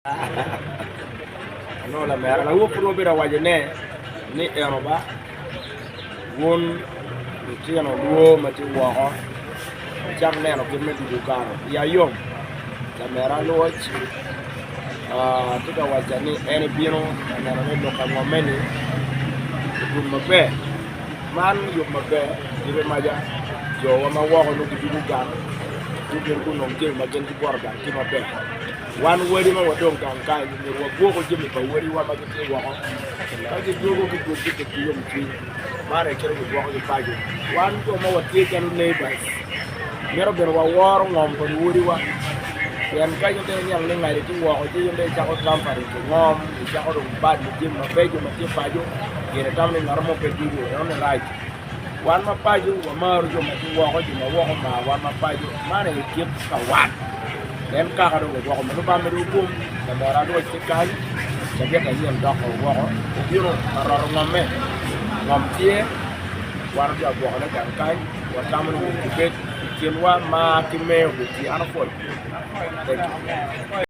No la mera la wupro bira wajene ni eroba won ti no duo mati wo jam ne no kimme du karo ya yom la mera lo chi tika wajani ene bino na no no kan momeni du mabe man yo mabe ibe maja yo wa ma wo no du karo du ko no ke ma gen ti borga ti mabe wan wari ma wadon kan kai ni wa gogo jimi ba wari wa ba ti wa ko ka ji gogo ko ti yo mi mare kero ko wa ko pajo wan ko ma wati kan ne ba mero ber wa wor ngom ko wuri wa yan ka yo den yang ne ngai ti wa ko ti yo de cha ko tam pare ko ngom cha ko ba ni jim ma be jo ma ti pajo yere tam ne ngarmo pe ti yo ne right wan ma pajo wa maru jo ma ti wa ko ji ma wa ko ma wan ma pajo mare ki ka wa dan ka do ko ko no ba me do bum da mara do ci kay da be ka yem do ko wo ko biro rar ngome ngom tie war ja bo na kan kay wa tamno ko be ken wa ma ki me ko ti ana fol